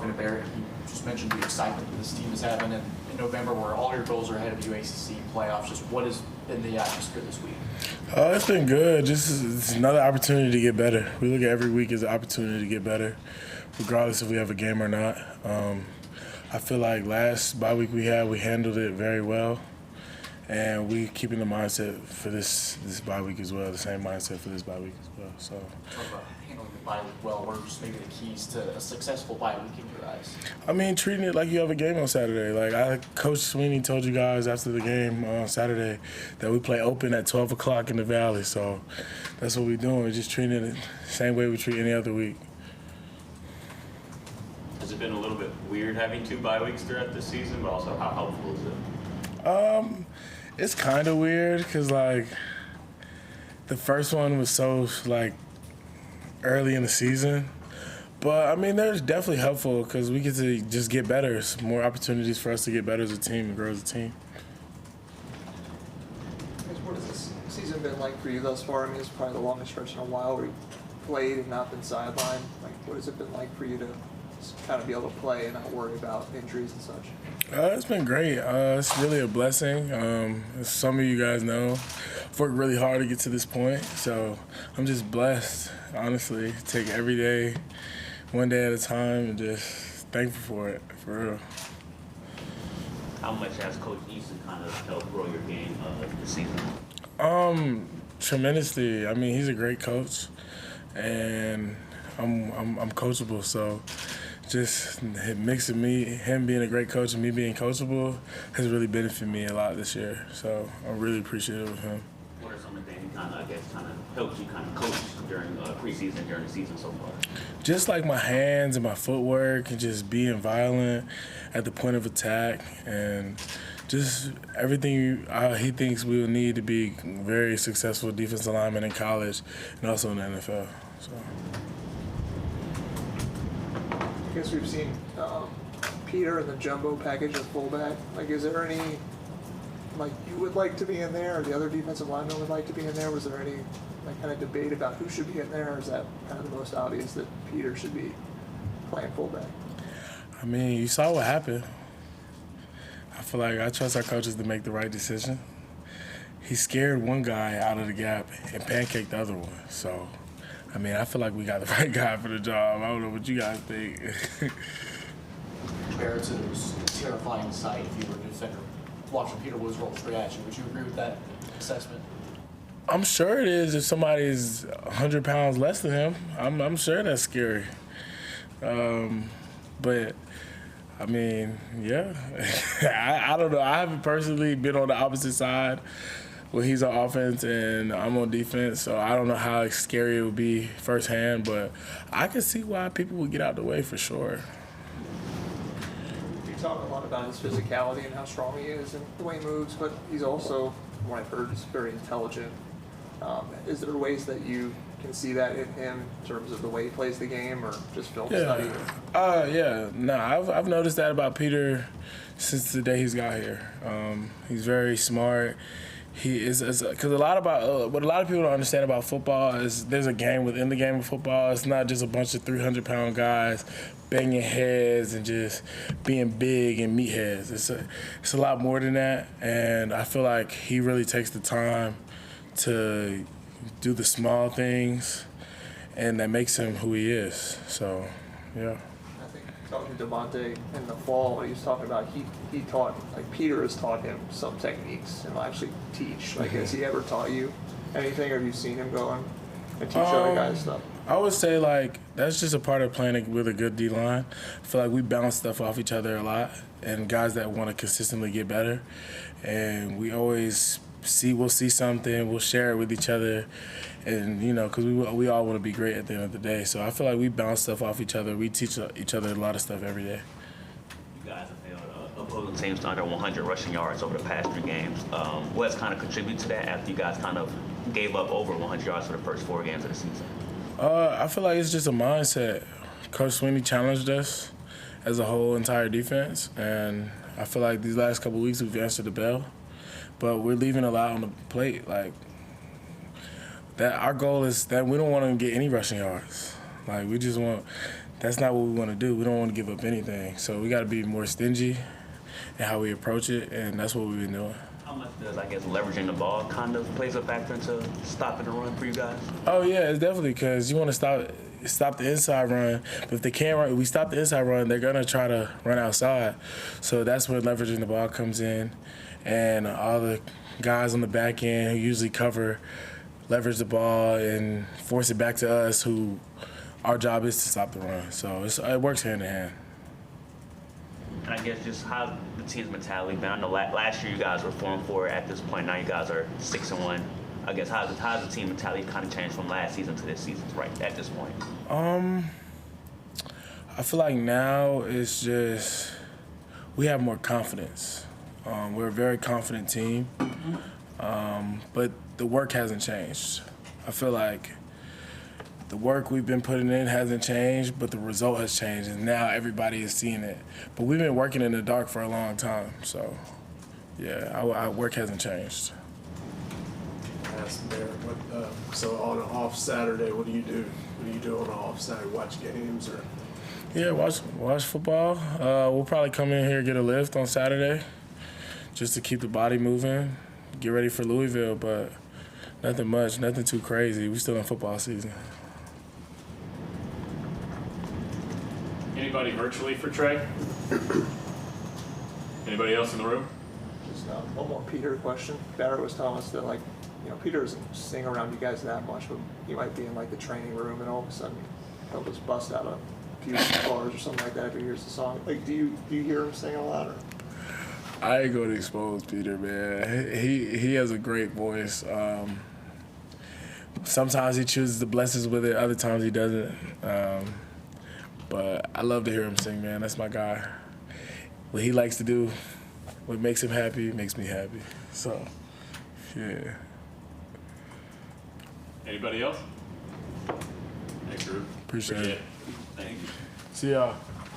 talking to Barrett, he just mentioned the excitement that this team is having in November, where all your goals are ahead of the UACC playoffs. Just what has been the atmosphere this week? It's been good. It's another opportunity to get better. We look at every week as an opportunity to get better, regardless if we have a game or not. I feel like last bye week we handled it very well, and we keeping the mindset for this bye week as well, the same mindset for this bye week as well. So. Talk about handling the bye week well. What are just maybe the keys to a successful bye week in your eyes? I mean, treating it like you have a game on Saturday. Coach Sweeney told you guys after the game on Saturday that we play open at 12 o'clock in the Valley. So that's what we're doing. We're just treating it the same way we treat any other week. Has it been a little bit weird having 2 bye weeks throughout this season, but also how helpful is it? It's kind of weird because, the first one was so, early in the season. But, I mean, they're definitely helpful because we get to just get better. It's more opportunities for us to get better as a team and grow as a team. What has this season been like for you thus far? I mean, it's probably the longest stretch in a while where you played and not been sidelined. What has it been like for you to kind of be able to play and not worry about injuries and such? It's been great. It's really a blessing. As some of you guys know, I've worked really hard to get to this point, so I'm just blessed, honestly. Take every day, one day at a time, and just thankful for it, for real. How much has Coach Eason kind of helped grow your game this season? Tremendously. I mean, he's a great coach, and I'm coachable, so just mixing him being a great coach and me being coachable has really benefited me a lot this year. So I'm really appreciative of him. What are some of the things he kind of helped you kind of coach during preseason, during the season so far? Just like my hands and my footwork and just being violent at the point of attack and just everything he thinks we will need to be very successful defensive linemen in college and also in the NFL. So. I guess we've seen Peter in the jumbo package at fullback. Is there any, you would like to be in there, or the other defensive linemen would like to be in there? Was there any, kind of debate about who should be in there, or is that kind of the most obvious that Peter should be playing fullback? I mean, you saw what happened. I feel like I trust our coaches to make the right decision. He scared one guy out of the gap and pancaked the other one, so. I mean, I feel like we got the right guy for the job. I don't know what you guys think. Barrett said it was a terrifying sight if you were a defender watching Peter Woods roll straight at you. Would you agree with that assessment? I'm sure it is if somebody's 100 pounds less than him. I'm sure that's scary. But, I mean, yeah. I don't know. I haven't personally been on the opposite side. Well, he's on offense and I'm on defense, so I don't know how scary it would be firsthand, but I can see why people would get out of the way for sure. You talk a lot about his physicality and how strong he is and the way he moves, but he's also, from what I've heard, is very intelligent. Is there ways that you can see that in him in terms of the way he plays the game or just film study? Yeah. No, I've noticed that about Peter since the day he's got here. He's very smart. He is, because what a lot of people don't understand about football is there's a game within the game of football. It's not just a bunch of 300-pound guys banging heads and just being big and meatheads. It's a lot more than that, and I feel like he really takes the time to do the small things, and that makes him who he is. So, yeah. Talking to Devontae in the fall, he was talking about he taught, Peter has taught him some techniques and will actually teach. Has he ever taught you anything, or have you seen him go and teach other guys stuff? I would say that's just a part of playing with a good D-line. I feel like we bounce stuff off each other a lot, and guys that want to consistently get better, and we always we'll see something, we'll share it with each other, and because we all want to be great at the end of the day. So I feel like we bounce stuff off each other. We teach each other a lot of stuff every day. You guys have held opposing teams to under 100 rushing yards over the past 3 games. What has kind of contributed to that after you guys kind of gave up over 100 yards for the first 4 games of the season? I feel like it's just a mindset. Coach Sweeney challenged us as a whole entire defense, and I feel like these last couple of weeks we've answered the bell. But we're leaving a lot on the plate. That our goal is that we don't want to get any rushing yards. Like, we just want, that's not what we want to do. We don't want to give up anything. So we got to be more stingy in how we approach it, and that's what we've been doing. How much does, I guess, leveraging the ball kind of plays a factor into stopping the run for you guys? Oh, yeah, it's definitely because you want to stop the inside run. But if they can't run, we stop the inside run, they're going to try to run outside. So that's where leveraging the ball comes in. And all the guys on the back end who usually cover, leverage the ball and force it back to us, who our job is to stop the run. So it works hand in hand. And I guess just how the team's mentality been. I know last year you guys were 4-4 at this point. Now you guys are 6-1. I guess how's the team mentality kind of changed from last season to this season right at this point? I feel like now it's just we have more confidence. We're a very confident team, but the work hasn't changed. I feel like the work we've been putting in hasn't changed, but the result has changed, and now everybody is seeing it. But we've been working in the dark for a long time, so yeah, our work hasn't changed. Ask Derek, so on an off Saturday, what do you do? What do you do on an off Saturday? Watch games or? Yeah, watch football. We'll probably come in here and get a lift on Saturday, just to keep the body moving, get ready for Louisville. But nothing much, nothing too crazy. We still in football season. Anybody virtually for Tre? Anybody else in the room? Just one more Peter question. Barrett was telling us that, like, you know, Peter doesn't sing around you guys that much, but he might be in like the training room and all of a sudden he'll just bust out a few bars or something like that if he hears the song. Like, do you hear him sing a lot? Or? I ain't gonna expose Peter, man. He has a great voice. Sometimes he chooses to bless us with it, other times he doesn't. But I love to hear him sing, man. That's my guy. What he likes to do, what makes him happy, makes me happy. So, yeah. Anybody else? Thanks, Drew. Appreciate it. Thank you. See y'all.